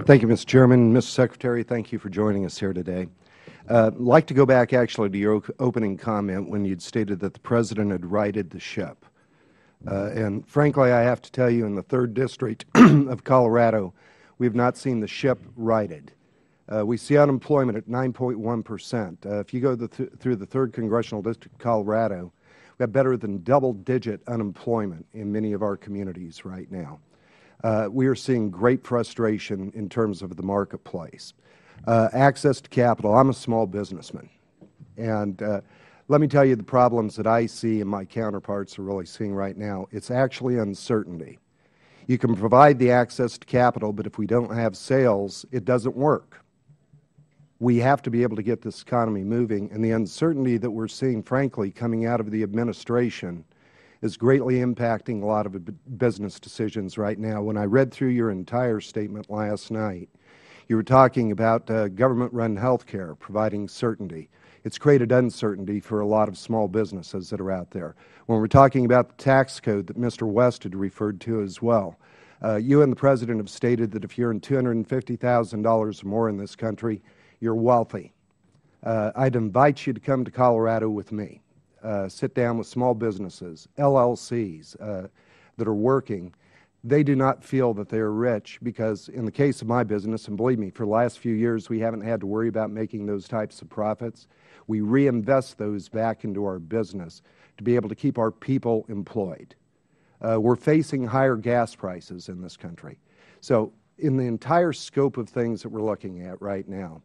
Thank you, Mr. Chairman. Mr. Secretary, thank you for joining us here today. I'd like to go back actually to your opening comment when you stated that the President had righted the ship. And frankly, I have to tell you, in the 3rd District of Colorado, we have not seen the ship righted. We see unemployment at 9.1%. If you go through the 3rd Congressional District of Colorado, we have better than double-digit unemployment in many of our communities right now. We are seeing great frustration in terms of the marketplace. Access to capital. I'm a small businessman. And let me tell you the problems that I see and my counterparts are really seeing right now. It's actually uncertainty. You can provide the access to capital, but if we don't have sales, it doesn't work. We have to be able to get this economy moving, and the uncertainty that we're seeing, frankly, coming out of the administration is greatly impacting a lot of business decisions right now. When I read through your entire statement last night, you were talking about government-run health care providing certainty. It's created uncertainty for a lot of small businesses that are out there. When we're talking about the tax code that Mr. West had referred to as well, you and the President have stated that if you earn $250,000 or more in this country, you're wealthy. I'd invite you to come to Colorado with me. Sit down with small businesses, LLCs that are working. They do not feel that they are rich because in the case of my business, and believe me, for the last few years we haven't had to worry about making those types of profits. We reinvest those back into our business to be able to keep our people employed. We're facing higher gas prices in this country. So in the entire scope of things that we're looking at right now,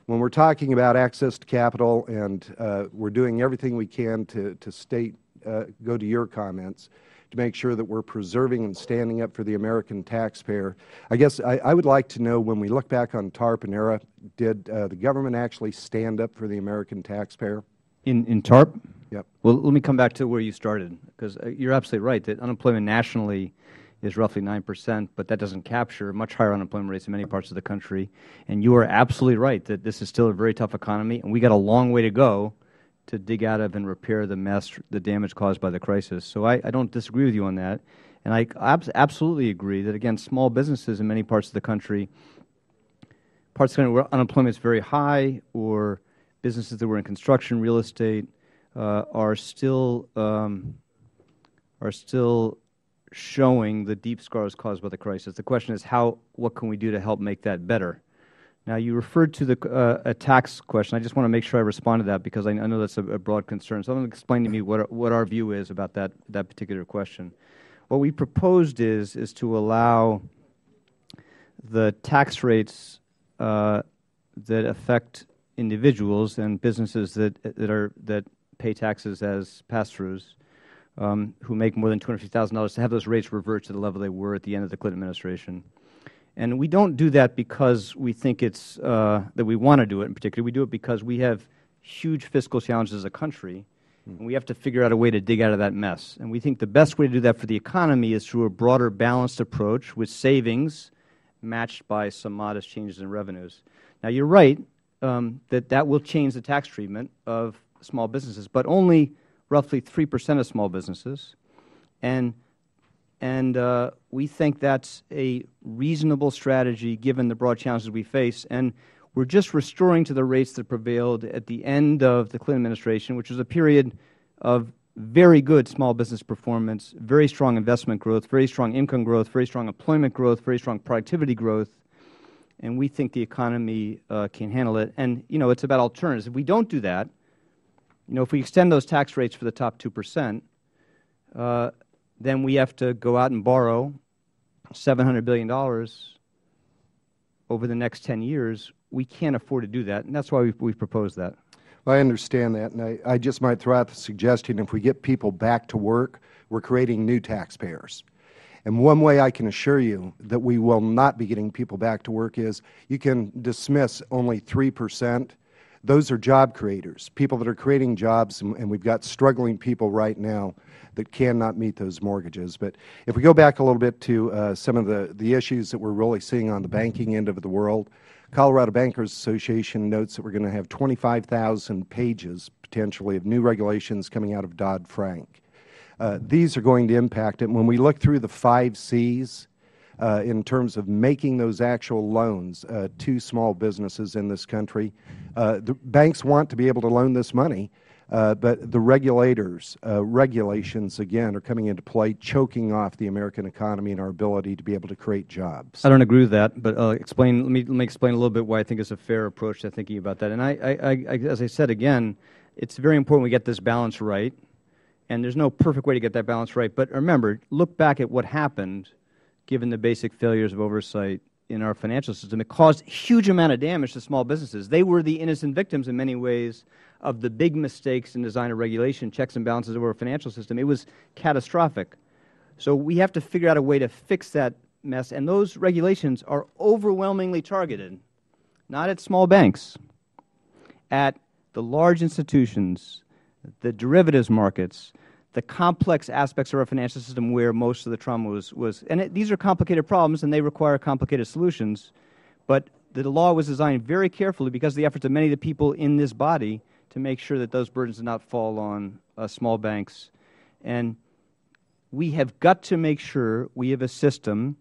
when we're talking about access to capital and we're doing everything we can to go to your comments, to make sure that we're preserving and standing up for the American taxpayer, I guess I would like to know, when we look back on TARP and ERA, did the government actually stand up for the American taxpayer? In TARP? Yep. Well, let me come back to where you started, because you're absolutely right that unemployment nationally is roughly 9%, but that doesn't capture much higher unemployment rates in many parts of the country. And you are absolutely right that this is still a very tough economy, and we got a long way to go to dig out of and repair the mess, the damage caused by the crisis. So I don't disagree with you on that. And I absolutely agree that, again, small businesses in many parts of the country, where unemployment is very high, or businesses that were in construction, real estate, are still showing the deep scars caused by the crisis. The question is, what can we do to help make that better? Now, you referred to a tax question. I just want to make sure I respond to that, because I know that's a broad concern. So I'm going to explain to me what our view is about that particular question. What we proposed is to allow the tax rates that affect individuals and businesses that pay taxes as pass-throughs, who make more than $250,000, to have those rates revert to the level they were at the end of the Clinton administration. And we don't do that because we think it's that we want to do it in particular. We do it because we have huge fiscal challenges as a country, and we have to figure out a way to dig out of that mess. And we think the best way to do that for the economy is through a broader, balanced approach with savings matched by some modest changes in revenues. Now, you're right that will change the tax treatment of small businesses, but only roughly 3% of small businesses. And we think that's a reasonable strategy given the broad challenges we face. And we're just restoring to the rates that prevailed at the end of the Clinton administration, which was a period of very good small business performance, very strong investment growth, very strong income growth, very strong employment growth, very strong productivity growth. And we think the economy can handle it. And, it's about alternatives. If we don't do that, if we extend those tax rates for the top 2%, then we have to go out and borrow $700 billion over the next 10 years. We can't afford to do that, and that's why we've proposed that. Well, I understand that, and I just might throw out the suggestion, if we get people back to work, we're creating new taxpayers. And one way I can assure you that we will not be getting people back to work is you can dismiss only 3%. Those are job creators, people that are creating jobs, and we've got struggling people right now that cannot meet those mortgages. But if we go back a little bit to some of the issues that we're really seeing on the banking end of the world, Colorado Bankers Association notes that we're going to have 25,000 pages potentially of new regulations coming out of Dodd-Frank. These are going to impact it. When we look through the 5 Cs, in terms of making those actual loans to small businesses in this country. The banks want to be able to loan this money, but the regulations, again, are coming into play, choking off the American economy and our ability to be able to create jobs. I don't agree with that, but let me explain a little bit why I think it's a fair approach to thinking about that. And as I said again, it's very important we get this balance right, and there's no perfect way to get that balance right. But remember, look back at what happened given the basic failures of oversight in our financial system. It caused a huge amount of damage to small businesses. They were the innocent victims in many ways of the big mistakes in design of regulation, checks and balances over our financial system. It was catastrophic. So we have to figure out a way to fix that mess, and those regulations are overwhelmingly targeted, not at small banks, at the large institutions, the derivatives markets, the complex aspects of our financial system where most of the trauma was and these are complicated problems and they require complicated solutions, but the law was designed very carefully because of the efforts of many of the people in this body to make sure that those burdens did not fall on small banks. And we have got to make sure we have a system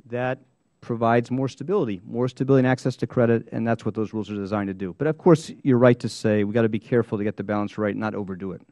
that provides more stability and access to credit, and that's what those rules are designed to do. But of course, you're right to say we've got to be careful to get the balance right, not overdo it.